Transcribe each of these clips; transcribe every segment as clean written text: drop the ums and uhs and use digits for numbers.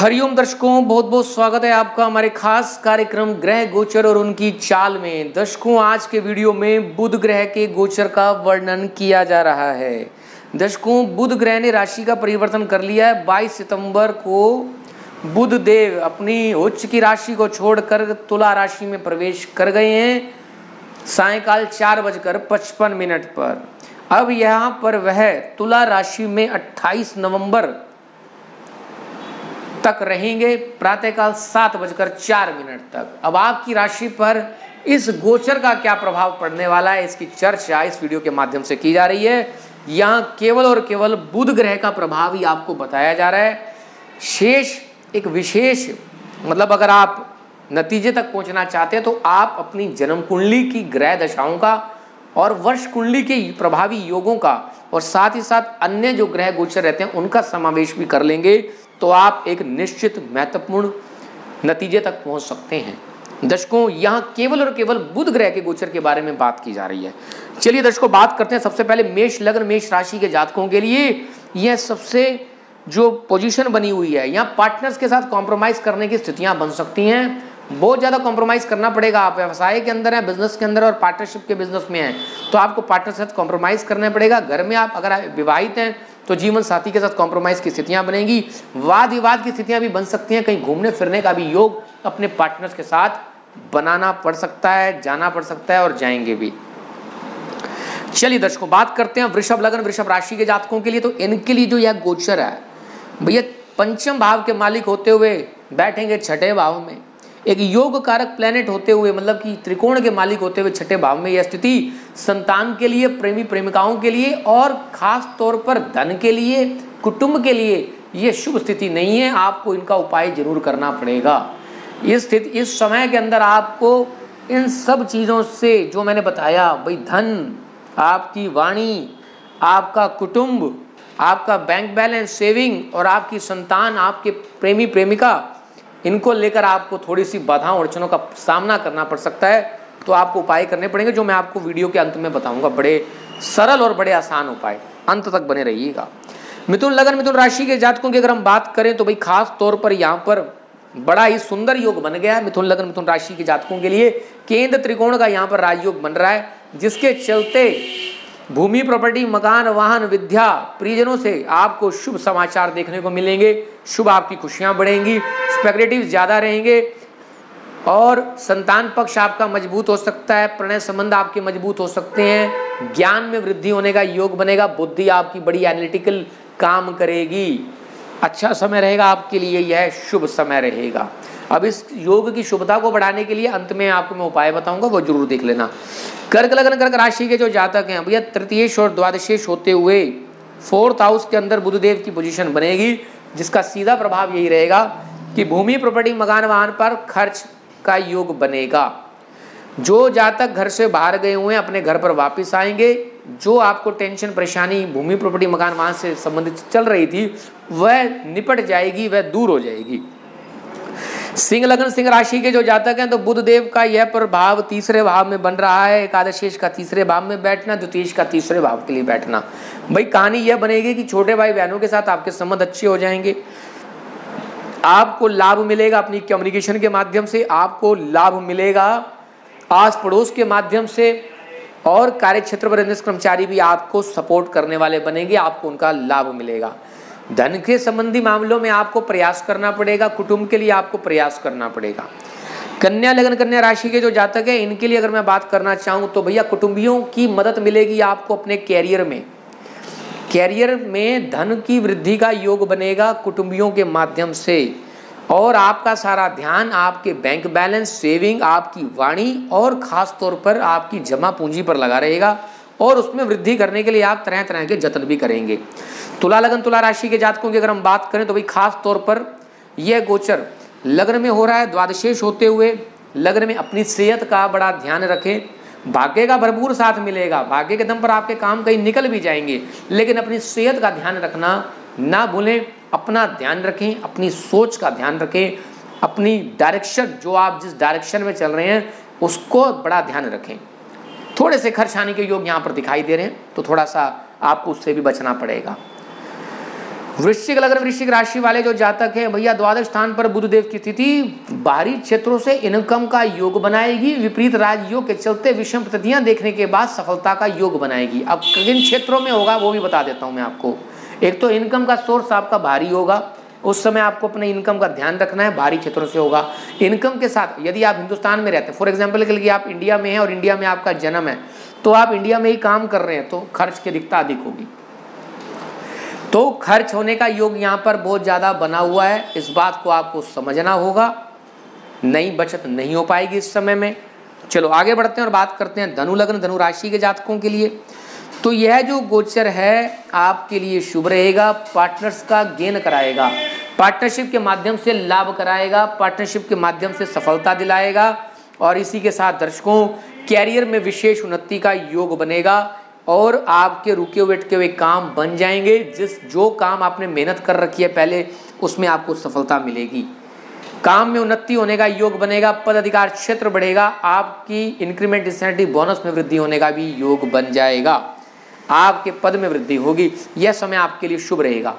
हरिओम दर्शकों, बहुत बहुत स्वागत है आपका हमारे खास कार्यक्रम ग्रह गोचर और उनकी चाल में। दर्शकों, आज के वीडियो में बुध ग्रह के गोचर का वर्णन किया जा रहा है। दर्शकों, बुध ग्रह ने राशि का परिवर्तन कर लिया है। 22 सितंबर को बुध देव अपनी उच्च की राशि को छोड़कर तुला राशि में प्रवेश कर गए हैं सायंकाल 4:55 पर। अब यहाँ पर वह तुला राशि में 28 नवंबर तक रहेंगे प्रातःकाल 7:04 तक। अब आपकी राशि पर इस गोचर का क्या प्रभाव पड़ने वाला है, इसकी चर्चा इस वीडियो के माध्यम से की जा रही है। यहाँ केवल और केवल बुध ग्रह का प्रभाव ही आपको बताया जा रहा है। शेष एक विशेष मतलब अगर आप नतीजे तक पहुंचना चाहते हैं तो आप अपनी जन्म कुंडली की ग्रह दशाओं का और वर्ष कुंडली के प्रभावी योगों का और साथ ही साथ अन्य जो ग्रह गोचर रहते हैं उनका समावेश भी कर लेंगे तो आप एक निश्चित महत्वपूर्ण नतीजे तक पहुंच सकते हैं। दर्शकों, यहाँ केवल और केवल बुध ग्रह के गोचर के बारे में बात की जा रही है। चलिए दर्शकों, बात करते हैं सबसे पहले मेष लग्न मेष राशि के जातकों के लिए। यह सबसे जो पोजीशन बनी हुई है, यहाँ पार्टनर्स के साथ कॉम्प्रोमाइज करने की स्थितियां बन सकती हैं। बहुत ज़्यादा कॉम्प्रोमाइज़ करना पड़ेगा। आप व्यवसाय के अंदर है, बिजनेस के अंदर और पार्टनरशिप के बिजनेस में है तो आपको पार्टनर के साथ कॉम्प्रोमाइज़ करना पड़ेगा। घर में आप अगर विवाहित हैं तो जीवन साथी के साथ कॉम्प्रोमाइज़ की स्थितियां बनेंगी। वाद विवाद की स्थितियां भी बन सकती हैं। कहीं घूमने फिरने का भी योग अपने पार्टनर्स के साथ बनाना पड़ सकता है, जाना पड़ सकता है और जाएंगे भी। चलिए दर्शकों, बात करते हैं वृषभ लग्न वृषभ राशि के जातकों के लिए। तो इनके लिए जो यह गोचर है भैया, पंचम भाव के मालिक होते हुए बैठेंगे छठे भाव में। एक योग कारक प्लेनेट होते हुए मतलब कि त्रिकोण के मालिक होते हुए छठे भाव में यह स्थिति संतान के लिए, प्रेमी प्रेमिकाओं के लिए और खास तौर पर धन के लिए, कुटुंब के लिए यह शुभ स्थिति नहीं है। आपको इनका उपाय जरूर करना पड़ेगा। इस समय के अंदर आपको इन सब चीज़ों से जो मैंने बताया भाई, धन, आपकी वाणी, आपका कुटुंब, आपका बैंक बैलेंस, सेविंग और आपकी संतान, आपके प्रेमी प्रेमिका, इनको लेकर आपको थोड़ी सी बाधाओं अड़चनों का सामना करना पड़ सकता है। तो आपको उपाय करने पड़ेंगे जो मैं आपको वीडियो के अंत में बताऊंगा। बड़े सरल और बड़े आसान उपाय, अंत तक बने रहिएगा। मिथुन लग्न मिथुन राशि के जातकों की अगर हम बात करें तो भाई खास तौर पर यहाँ पर बड़ा ही सुंदर योग बन गया है मिथुन लग्न मिथुन राशि के जातकों के लिए। केंद्र त्रिकोण का यहाँ पर राजयोग बन रहा है, जिसके चलते भूमि, प्रॉपर्टी, मकान, वाहन, विद्या, परिजनों से आपको शुभ समाचार देखने को मिलेंगे। शुभ आपकी खुशियां बढ़ेंगी, स्पेक्युलेटिव ज़्यादा रहेंगे और संतान पक्ष आपका मजबूत हो सकता है। प्रणय संबंध आपके मजबूत हो सकते हैं। ज्ञान में वृद्धि होने का योग बनेगा। बुद्धि आपकी बड़ी एनालिटिकल काम करेगी। अच्छा समय रहेगा आपके लिए, यह शुभ समय रहेगा। अब इस योग की शुभता को बढ़ाने के लिए अंत में आपको मैं उपाय बताऊंगा, वो जरूर देख लेना। कर्क लग्न कर्क राशि के जो जातक हैं भैया, तृतीयेश और द्वादशेश होते हुए 4th हाउस के अंदर बुधदेव की पोजीशन बनेगी, जिसका सीधा प्रभाव यही रहेगा कि भूमि, प्रॉपर्टी, मकान, वाहन पर खर्च का योग बनेगा। जो जातक घर से बाहर गए हुए हैं अपने घर पर वापस आएंगे। जो आपको टेंशन परेशानी भूमि, प्रॉपर्टी, मकान, वाहन से संबंधित चल रही थी वह निपट जाएगी, वह दूर हो जाएगी। सिंह लग्न सिंह राशि के जो जातक हैं तो बुध देव का यह प्रभाव तीसरे भाव में बन रहा है। एकादशेश का तीसरे भाव में बैठना, द्वितीयेश का तीसरे भाव के लिए बैठना। भाई कहानी यह बनेगी कि छोटे भाई बहनों के साथ आपके संबंध अच्छे हो जाएंगे। आपको लाभ मिलेगा अपनी कम्युनिकेशन के माध्यम से, आपको लाभ मिलेगा आस पड़ोस के माध्यम से और कार्य क्षेत्र पर अन्य कर्मचारी भी आपको सपोर्ट करने वाले बनेंगे, आपको उनका लाभ मिलेगा। धन के संबंधी मामलों में आपको प्रयास करना पड़ेगा, कुटुंब के लिए आपको प्रयास करना पड़ेगा। कन्या लग्न कन्या राशि के जो जातक हैं इनके लिए अगर मैं बात करना चाहूँ तो भैया कुटुंबियों की मदद मिलेगी आपको अपने कैरियर में धन की वृद्धि का योग बनेगा कुटुंबियों के माध्यम से। और आपका सारा ध्यान आपके बैंक बैलेंस, सेविंग, आपकी वाणी और खास तौर पर आपकी जमा पूंजी पर लगा रहेगा और उसमें वृद्धि करने के लिए आप तरह तरह के जतन भी करेंगे। तुला लग्न तुला राशि के जातकों की अगर हम बात करें तो भाई खास तौर पर यह गोचर लग्न में हो रहा है द्वादशेश होते हुए। लग्न में अपनी सेहत का बड़ा ध्यान रखें। भाग्य का भरपूर साथ मिलेगा, भाग्य के दम पर आपके काम कहीं निकल भी जाएंगे, लेकिन अपनी सेहत का ध्यान रखना ना भूलें। अपना ध्यान रखें, अपनी सोच का ध्यान रखें, अपनी डायरेक्शन, जो आप जिस डायरेक्शन में चल रहे हैं उसको बड़ा ध्यान रखें। थोड़े से खर्च आने के योग यहाँ पर दिखाई दे रहे हैं तो थोड़ा सा आपको उससे भी बचना पड़ेगा। वृश्चिक लग्न वृश्चिक राशि वाले जो जातक हैं भैया, द्वादश स्थान पर बुधदेव की स्थिति बाहरी क्षेत्रों से इनकम का योग बनाएगी। विपरीत राजयोग के चलते विषम प्रतियां देखने के बाद सफलता का योग बनाएगी। अब किन क्षेत्रों में होगा वो भी बता देता हूं मैं आपको। एक तो इनकम का सोर्स आपका भारी होगा, उस समय आपको अपने इनकम का ध्यान रखना है, भारी क्षेत्रों से होगा। इनकम के साथ यदि आप हिंदुस्तान में रहते हैं, फॉर एग्जाम्पल के लिए आप इंडिया में हैं और इंडिया में आपका जन्म है, तो आप इंडिया में ही काम कर रहे हैं, तो खर्च की अधिकता अधिक होगी, तो खर्च होने का योग यहाँ पर बहुत ज़्यादा बना हुआ है। इस बात को आपको समझना होगा, नई बचत नहीं हो पाएगी इस समय में। चलो आगे बढ़ते हैं और बात करते हैं धनु लग्न धनु राशि के जातकों के लिए। तो यह जो गोचर है आपके लिए शुभ रहेगा, पार्टनर्स का गेन कराएगा, पार्टनरशिप के माध्यम से लाभ कराएगा, पार्टनरशिप के माध्यम से सफलता दिलाएगा। और इसी के साथ दर्शकों, कैरियर में विशेष उन्नति का योग बनेगा और आपके रुके हुए अटके हुए काम बन जाएंगे। जो काम आपने मेहनत कर रखी है पहले, उसमें आपको सफलता मिलेगी। काम में उन्नति होने का योग बनेगा, पद अधिकार क्षेत्र बढ़ेगा, आपकी इंक्रीमेंट इंसेंटिव बोनस में वृद्धि होने का भी योग बन जाएगा, आपके पद में वृद्धि होगी। यह समय आपके लिए शुभ रहेगा।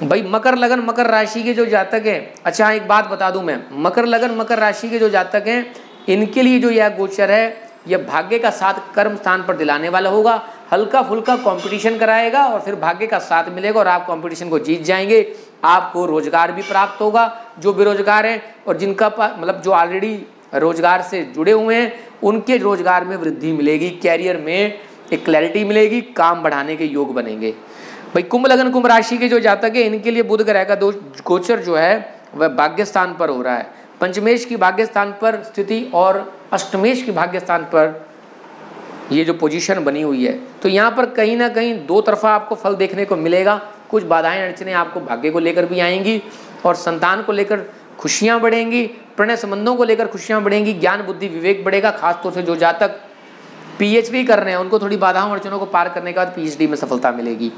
भाई मकर लगन मकर राशि के जो जातक हैं, अच्छा एक बात बता दूं मैं, मकर लगन मकर राशि के जो जातक हैं, इनके लिए जो यह गोचर है यह भाग्य का साथ कर्म स्थान पर दिलाने वाला होगा। हल्का फुल्का कंपटीशन कराएगा और फिर भाग्य का साथ मिलेगा और आप कंपटीशन को जीत जाएंगे। आपको रोजगार भी प्राप्त होगा, जो बेरोजगार हैं और जिनका मतलब जो ऑलरेडी रोजगार से जुड़े हुए हैं, उनके रोजगार में वृद्धि मिलेगी, कैरियर में एक क्लैरिटी मिलेगी, काम बढ़ाने के योग बनेंगे। भाई कुंभ लगन कुंभ राशि के जो जातक है, इनके लिए बुध ग्रह का गोचर जो है वह भाग्य स्थान पर हो रहा है। पंचमेश की भाग्य स्थान पर स्थिति और अष्टमेश की भाग्य स्थान पर ये जो पोजीशन बनी हुई है, तो यहाँ पर कहीं ना कहीं दो तरफा आपको फल देखने को मिलेगा। कुछ बाधाएं अड़चने आपको भाग्य को लेकर भी आएंगी और संतान को लेकर खुशियाँ बढ़ेंगी, प्रणय संबंधों को लेकर खुशियाँ बढ़ेंगी, ज्ञान बुद्धि विवेक बढ़ेगा। खासतौर से जो जातक PhD कर रहे हैं उनको थोड़ी बाधाओं अड़चनों को पार करने के बाद PhD में सफलता मिलेगी।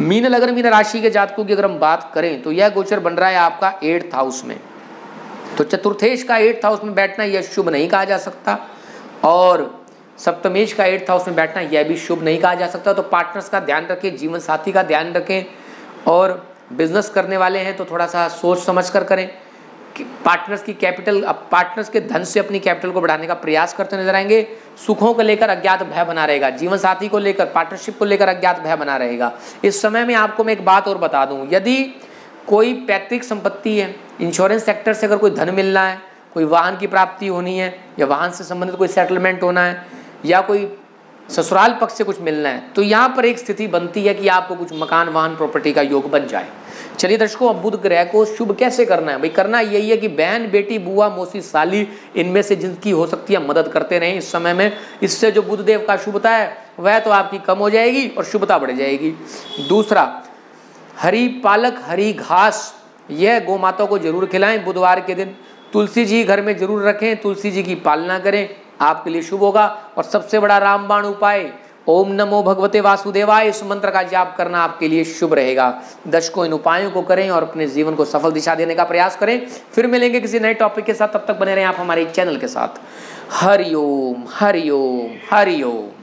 मीन लगन मीन राशि के जातकों की अगर हम बात करें तो यह गोचर बन रहा है आपका 8th हाउस में। तो चतुर्थेश का 8th हाउस में बैठना यह शुभ नहीं कहा जा सकता और सप्तमेश का 8th हाउस में बैठना यह भी शुभ नहीं कहा जा सकता। तो पार्टनर्स का ध्यान रखें, जीवन साथी का ध्यान रखें और बिजनेस करने वाले हैं तो थोड़ा सा सोच समझ कर करें। पार्टनर्स की कैपिटल, पार्टनर्स के धन से अपनी कैपिटल को बढ़ाने का प्रयास करते नजर आएंगे। सुखों को लेकर अज्ञात भय बना रहेगा, जीवन साथी को लेकर पार्टनरशिप को लेकर अज्ञात भय बना रहेगा। इस समय में आपको मैं एक बात और बता दूं, यदि कोई पैतृक संपत्ति है, इंश्योरेंस सेक्टर से अगर कोई धन मिलना है, कोई वाहन की प्राप्ति होनी है या वाहन से संबंधित कोई सेटलमेंट होना है या कोई ससुराल पक्ष से कुछ मिलना है, तो यहाँ पर एक स्थिति बनती है कि आपको कुछ मकान वाहन प्रॉपर्टी का योग बन जाए। चलिए दर्शकों, अब बुध ग्रह को शुभ कैसे करना है? भाई करना यही है कि बहन बेटी बुआ मौसी साली इनमें से जिनकी हो सकती है मदद करते रहें इस समय में। इससे जो बुध देव का शुभता है वह तो आपकी कम हो जाएगी और शुभता बढ़ जाएगी। दूसरा, हरी पालक हरी घास यह गौ माता को जरूर खिलाएं बुधवार के दिन। तुलसी जी घर में जरूर रखें, तुलसी जी की पालना करें, आपके लिए शुभ होगा। और सबसे बड़ा रामबाण उपाय ओम नमो भगवते वासुदेवाय, इस मंत्र का जाप करना आपके लिए शुभ रहेगा। दर्शकों, इन उपायों को करें और अपने जीवन को सफल दिशा देने का प्रयास करें। फिर मिलेंगे किसी नए टॉपिक के साथ, तब तक बने रहें आप हमारे चैनल के साथ। हरिओम हरिओम हरिओम।